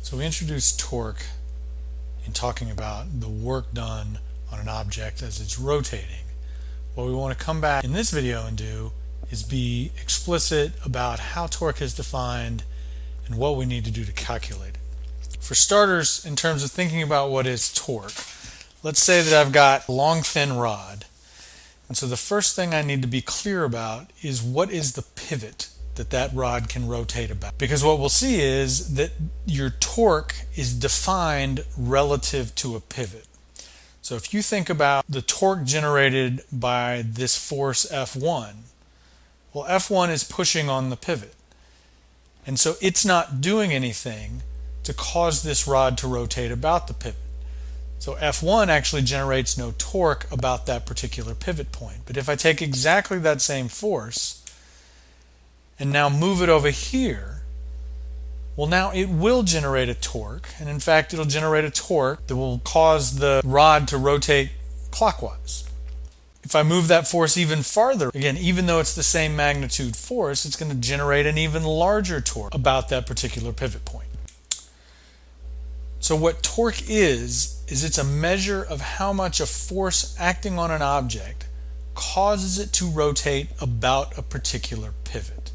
So we introduced torque in talking about the work done on an object as it's rotating. What we want to come back in this video and do is be explicit about how torque is defined and what we need to do to calculate it. For starters, in terms of thinking about what is torque, let's say that I've got a long thin rod. And so the first thing I need to be clear about is what is the pivot that rod can rotate about. Because what we'll see is that your torque is defined relative to a pivot. So if you think about the torque generated by this force F1, well, F1 is pushing on the pivot. And so it's not doing anything to cause this rod to rotate about the pivot. So F1 actually generates no torque about that particular pivot point. But if I take exactly that same force and now move it over here, well, now it will generate a torque. And in fact, it'll generate a torque that will cause the rod to rotate clockwise. If I move that force even farther, again, even though it's the same magnitude force, it's going to generate an even larger torque about that particular pivot point. So what torque is it's a measure of how much a force acting on an object causes it to rotate about a particular pivot.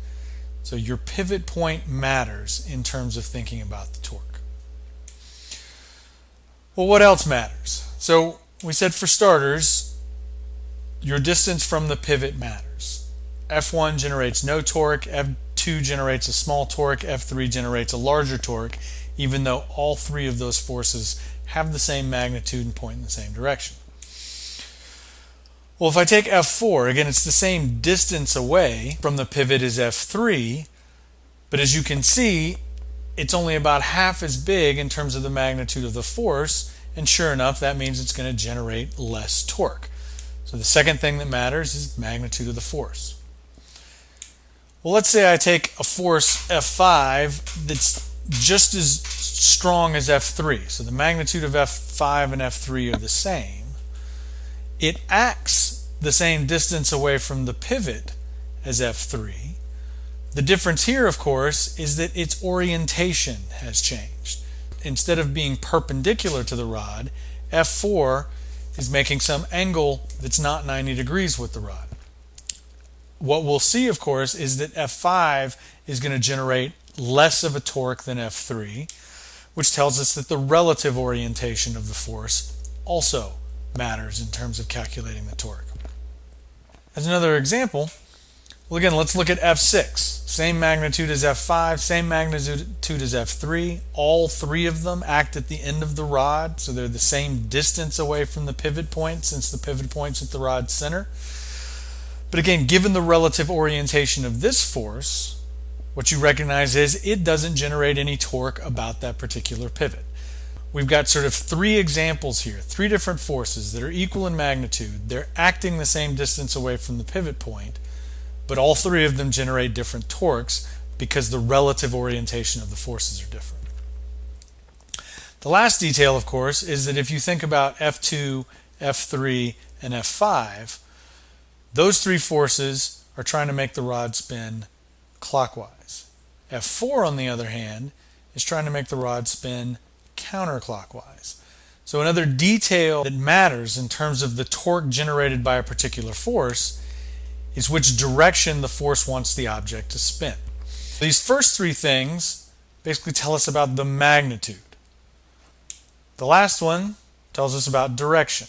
So your pivot point matters in terms of thinking about the torque. Well, what else matters? So we said for starters, your distance from the pivot matters. F1 generates no torque, F2 generates a small torque, F3 generates a larger torque, even though all three of those forces have the same magnitude and point in the same direction. Well, if I take F4, again, it's the same distance away from the pivot as F3, but as you can see, it's only about half as big in terms of the magnitude of the force, and sure enough, that means it's going to generate less torque. So the second thing that matters is the magnitude of the force. Well, let's say I take a force F5 that's just as strong as F3. So the magnitude of F5 and F3 are the same. It acts the same distance away from the pivot as F3. The difference here, of course, is that its orientation has changed. Instead of being perpendicular to the rod, F4 is making some angle that's not 90 degrees with the rod. What we'll see, of course, is that F5 is going to generate less of a torque than F3, which tells us that the relative orientation of the force also matters in terms of calculating the torque. As another example, well, again, let's look at F6. Same magnitude as F5, same magnitude as F3. All three of them act at the end of the rod, so they're the same distance away from the pivot point since the pivot point's at the rod's center. But again, given the relative orientation of this force, what you recognize is it doesn't generate any torque about that particular pivot. We've got sort of three examples here, three different forces that are equal in magnitude. They're acting the same distance away from the pivot point, but all three of them generate different torques because the relative orientation of the forces are different. The last detail, of course, is that if you think about F2, F3, and F5, those three forces are trying to make the rod spin clockwise. F4, on the other hand, is trying to make the rod spin counterclockwise. So another detail that matters in terms of the torque generated by a particular force is which direction the force wants the object to spin. These first three things basically tell us about the magnitude. The last one tells us about direction,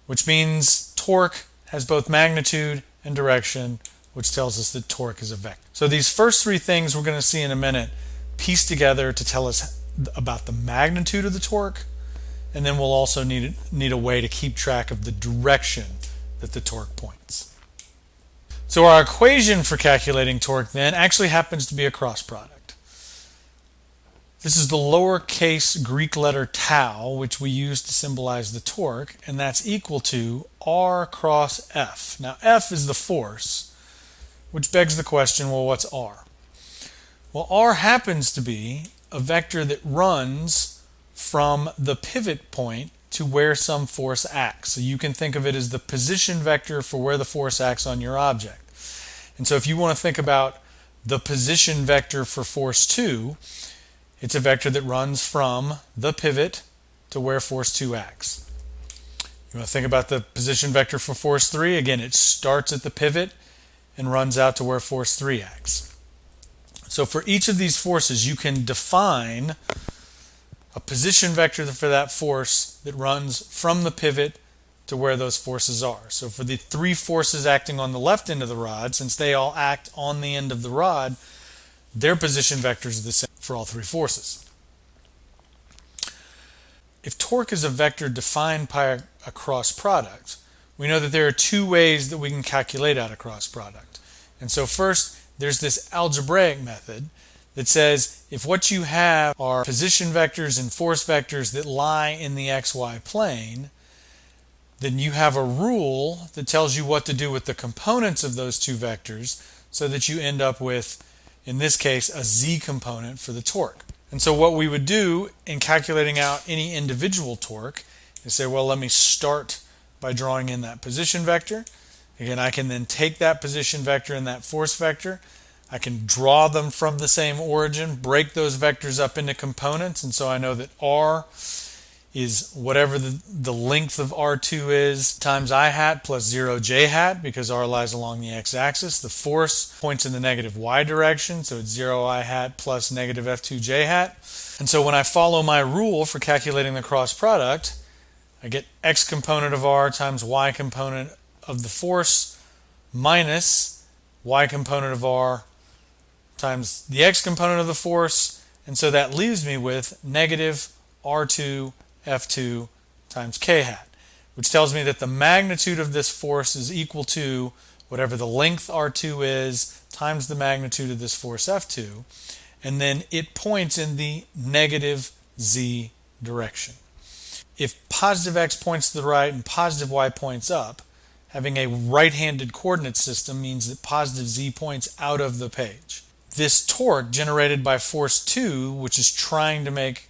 which means torque has both magnitude and direction, which tells us that torque is a vector. So these first three things we're going to see in a minute piece together to tell us about the magnitude of the torque, and then we'll also need a way to keep track of the direction that the torque points. So our equation for calculating torque then actually happens to be a cross product. This is the lowercase Greek letter tau, which we use to symbolize the torque, and that's equal to R cross F. Now F is the force, which begs the question, well, what's R? Well, R happens to be a vector that runs from the pivot point to where some force acts. So you can think of it as the position vector for where the force acts on your object. And so if you want to think about the position vector for force 2, It's a vector that runs from the pivot to where force 2 acts. You want to think about the position vector for force 3? Again, it starts at the pivot and runs out to where force 3 acts. So for each of these forces, you can define a position vector for that force that runs from the pivot to where those forces are. So for the 3 forces acting on the left end of the rod, since they all act on the end of the rod, their position vectors are the same for all 3 forces. If torque is a vector defined by a cross product, we know that there are 2 ways that we can calculate out a cross product. And so first, there's this algebraic method that says if what you have are position vectors and force vectors that lie in the xy plane, then you have a rule that tells you what to do with the components of those 2 vectors so that you end up with, in this case, a z component for the torque. And so what we would do in calculating out any individual torque is say, well, let me start by drawing in that position vector. Again, I can then take that position vector and that force vector. I can draw them from the same origin, break those vectors up into components, and so I know that r is whatever the length of r2 is times I hat plus 0 j hat, because r lies along the x-axis. The force points in the negative y direction, so it's 0 I hat plus negative f2 j hat. And so when I follow my rule for calculating the cross product, I get x component of r times y component of the force minus y component of r times the x component of the force, and so that leaves me with negative r2 f2 times k hat, which tells me that the magnitude of this force is equal to whatever the length r2 is times the magnitude of this force f2, and then it points in the negative z direction. If positive x points to the right and positive y points up, having a right-handed coordinate system means that positive z points out of the page. This torque generated by force 2, which is trying to make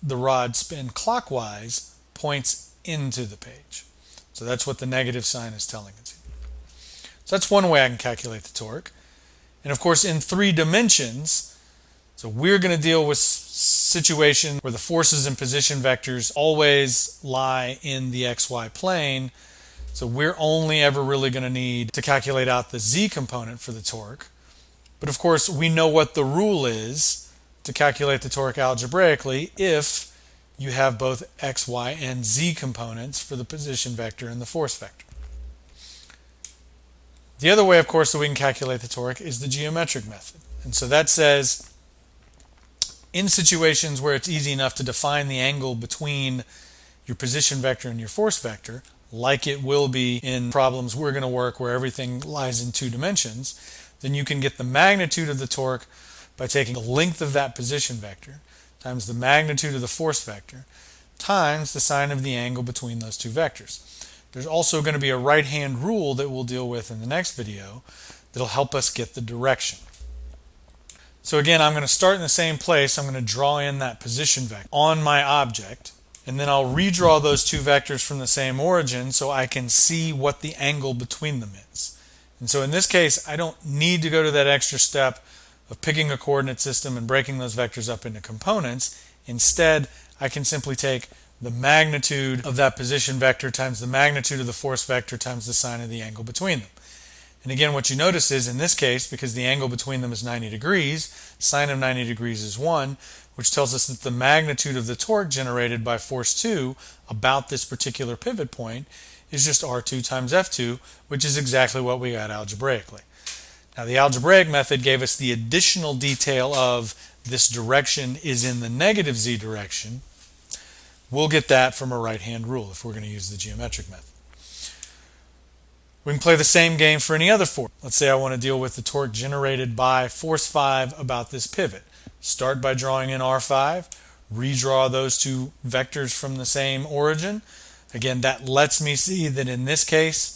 the rod spin clockwise, points into the page. So that's what the negative sign is telling it to. So that's one way I can calculate the torque. And of course, in 3 dimensions, so we're going to deal with situations where the forces and position vectors always lie in the xy plane. So we're only ever really going to need to calculate out the z component for the torque. But of course, we know what the rule is to calculate the torque algebraically if you have both x, y, and z components for the position vector and the force vector. The other way, of course, that we can calculate the torque is the geometric method. And so that says, in situations where it's easy enough to define the angle between your position vector and your force vector, like it will be in problems we're going to work where everything lies in 2 dimensions, then you can get the magnitude of the torque by taking the length of that position vector times the magnitude of the force vector times the sine of the angle between those 2 vectors. There's also going to be a right-hand rule that we'll deal with in the next video that'll help us get the direction. So again, I'm going to start in the same place. I'm going to draw in that position vector on my object, and then I'll redraw those 2 vectors from the same origin so I can see what the angle between them is. And so in this case, I don't need to go to that extra step of picking a coordinate system and breaking those vectors up into components. Instead, I can simply take the magnitude of that position vector times the magnitude of the force vector times the sine of the angle between them. And again, what you notice is in this case, because the angle between them is 90 degrees, sine of 90 degrees is 1, which tells us that the magnitude of the torque generated by force 2 about this particular pivot point is just r2 times f2, which is exactly what we got algebraically. Now, the algebraic method gave us the additional detail of this direction is in the negative z direction. We'll get that from a right-hand rule if we're going to use the geometric method. We can play the same game for any other force. Let's say I want to deal with the torque generated by force 5 about this pivot. Start by drawing in r5, redraw those 2 vectors from the same origin. Again, that lets me see that in this case,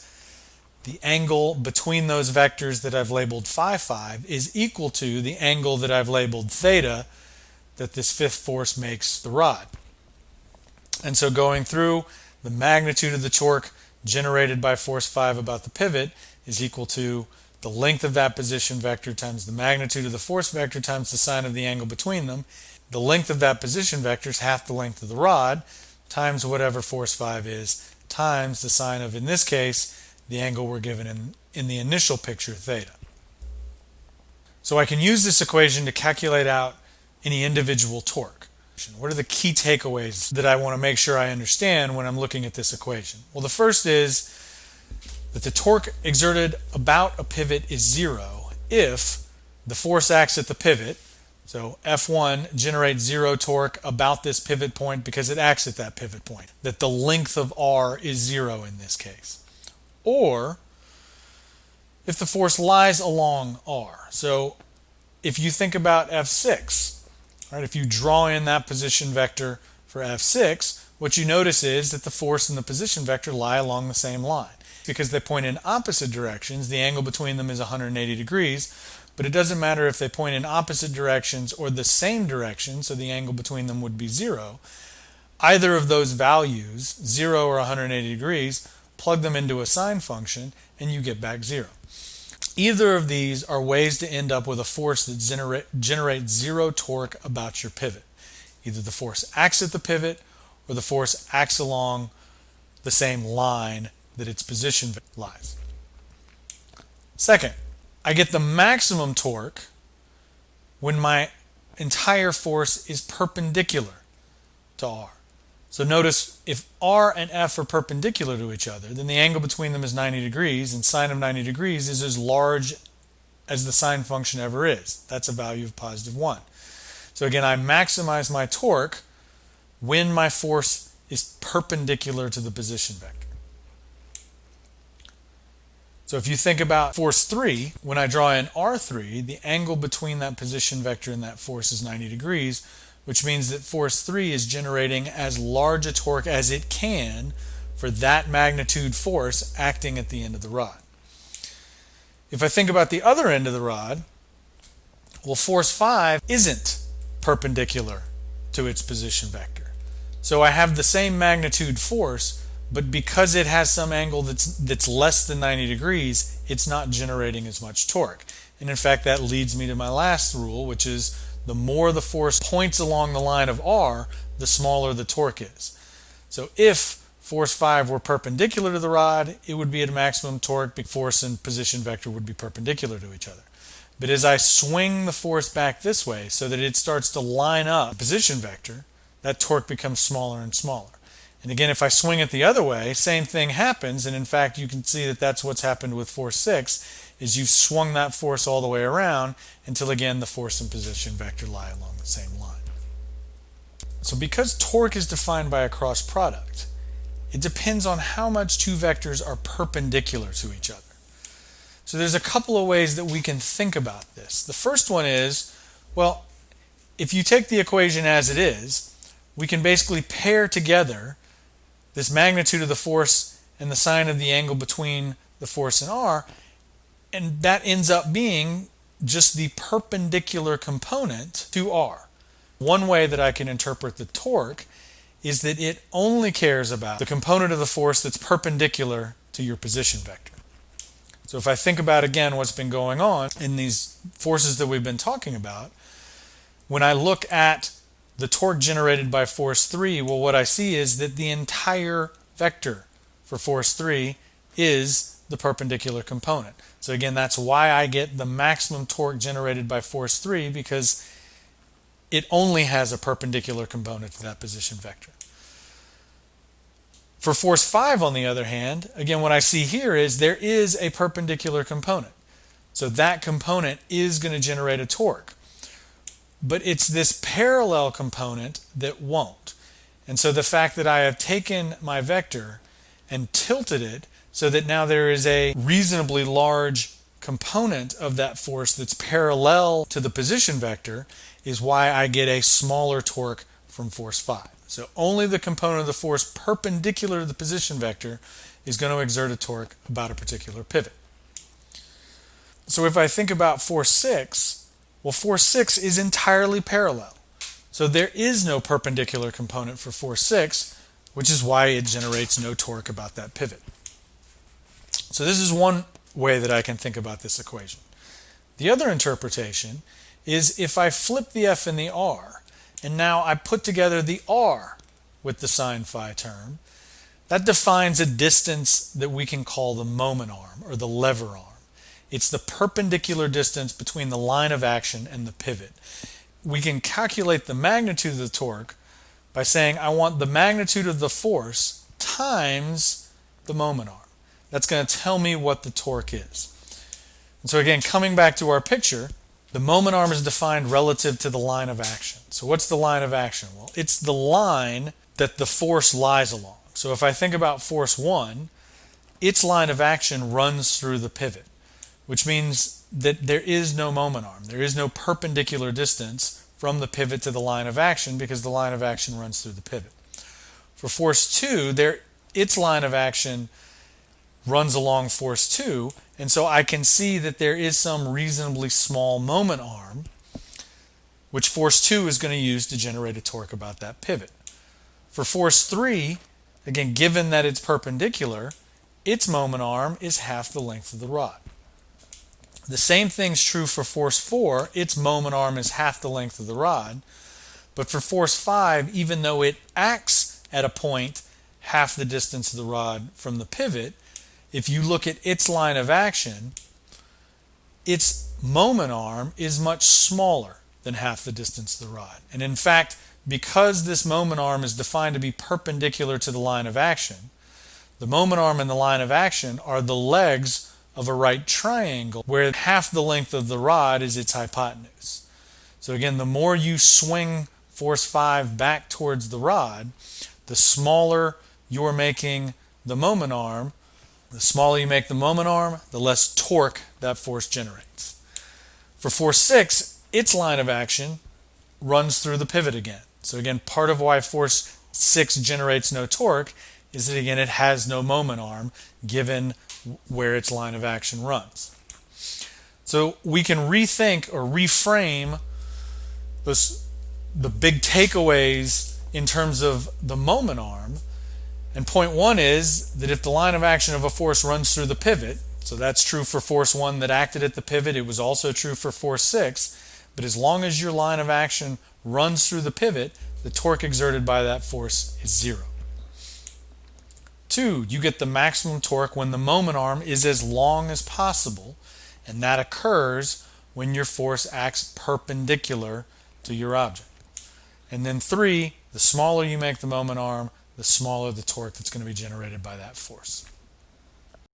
the angle between those vectors that I've labeled phi 5 is equal to the angle that I've labeled theta that this 5th force makes the rod. And so going through, the magnitude of the torque generated by force 5 about the pivot is equal to the length of that position vector times the magnitude of the force vector times the sine of the angle between them. The length of that position vector is half the length of the rod times whatever force 5 is times the sine of, in this case, the angle we're given in the initial picture, theta. So I can use this equation to calculate out any individual torque. What are the key takeaways that I want to make sure I understand when I'm looking at this equation? Well, the first is that the torque exerted about a pivot is 0 if the force acts at the pivot. So F1 generates 0 torque about this pivot point because it acts at that pivot point. That the length of R is 0 in this case. Or if the force lies along R. So if you think about F6, right, if you draw in that position vector for F6, what you notice is that the force and the position vector lie along the same line. Because they point in opposite directions, the angle between them is 180 degrees, but it doesn't matter if they point in opposite directions or the same direction, so the angle between them would be 0. Either of those values, 0 or 180 degrees, plug them into a sine function and you get back 0. Either of these are ways to end up with a force that generates 0 torque about your pivot. Either the force acts at the pivot or the force acts along the same line that its position lies. Second, I get the maximum torque when my entire force is perpendicular to R. So notice if R and F are perpendicular to each other, then the angle between them is 90 degrees, and sine of 90 degrees is as large as the sine function ever is. That's a value of positive 1. So again, I maximize my torque when my force is perpendicular to the position vector. So if you think about force 3, when I draw in R3, the angle between that position vector and that force is 90 degrees, which means that force 3 is generating as large a torque as it can for that magnitude force acting at the end of the rod. If I think about the other end of the rod, well, force 5 isn't perpendicular to its position vector. So I have the same magnitude force, but because it has some angle that's less than 90 degrees, it's not generating as much torque. And in fact, that leads me to my last rule, which is the more the force points along the line of R, the smaller the torque is. So if force 5 were perpendicular to the rod, it would be at a maximum torque because force and position vector would be perpendicular to each other. But as I swing the force back this way so that it starts to line up the position vector, that torque becomes smaller and smaller. And again, if I swing it the other way, same thing happens, and in fact you can see that that's what's happened with force 6, is you've swung that force all the way around until again the force and position vector lie along the same line. So because torque is defined by a cross product, it depends on how much two vectors are perpendicular to each other. So there's a couple of ways that we can think about this. The first one is, well, if you take the equation as it is, we can basically pair together this magnitude of the force and the sine of the angle between the force and R, and that ends up being just the perpendicular component to R. One way that I can interpret the torque is that it only cares about the component of the force that's perpendicular to your position vector. So if I think about again what's been going on in these forces that we've been talking about, when I look at the torque generated by force 3, well, what I see is that the entire vector for force 3 is the perpendicular component. So again, that's why I get the maximum torque generated by force 3, because it only has a perpendicular component to that position vector. For force 5, on the other hand, again, what I see here is there is a perpendicular component. So that component is going to generate a torque. But it's this parallel component that won't. And so the fact that I have taken my vector and tilted it so that now there is a reasonably large component of that force that's parallel to the position vector is why I get a smaller torque from force 5. So only the component of the force perpendicular to the position vector is going to exert a torque about a particular pivot. So if I think about force 6, well, force 6 is entirely parallel. So there is no perpendicular component for force 6, which is why it generates no torque about that pivot. So this is one way that I can think about this equation. The other interpretation is if I flip the F and the R, and now I put together the R with the sine phi term, that defines a distance that we can call the moment arm or the lever arm. It's the perpendicular distance between the line of action and the pivot. We can calculate the magnitude of the torque by saying I want the magnitude of the force times the moment arm. That's going to tell me what the torque is. And so again, coming back to our picture, the moment arm is defined relative to the line of action. So what's the line of action? Well, it's the line that the force lies along. So if I think about force 1, its line of action runs through the pivot, which means that there is no moment arm. There is no perpendicular distance from the pivot to the line of action because the line of action runs through the pivot. For force 2, its line of action runs along force 2, and so I can see that there is some reasonably small moment arm, which force 2 is going to use to generate a torque about that pivot. For force 3, again, given that it's perpendicular, its moment arm is half the length of the rod. The same thing's true for force 4. Its moment arm is half the length of the rod. But for force 5, even though it acts at a point half the distance of the rod from the pivot, if you look at its line of action, its moment arm is much smaller than half the distance of the rod. And in fact, because this moment arm is defined to be perpendicular to the line of action, the moment arm and the line of action are the legs of a right triangle where half the length of the rod is its hypotenuse. So again, the more you swing force 5 back towards the rod, the smaller you're making the moment arm. The smaller you make the moment arm, the less torque that force generates. For force 6, its line of action runs through the pivot again. So again, part of why force 6 generates no torque is that again it has no moment arm given where its line of action runs. So we can rethink or reframe the big takeaways in terms of the moment arm. And point 1 is that if the line of action of a force runs through the pivot, so that's true for force 1 that acted at the pivot, it was also true for force 6, but as long as your line of action runs through the pivot, the torque exerted by that force is 0. 2, you get the maximum torque when the moment arm is as long as possible, and that occurs when your force acts perpendicular to your object. And then 3, the smaller you make the moment arm, the smaller the torque that's going to be generated by that force.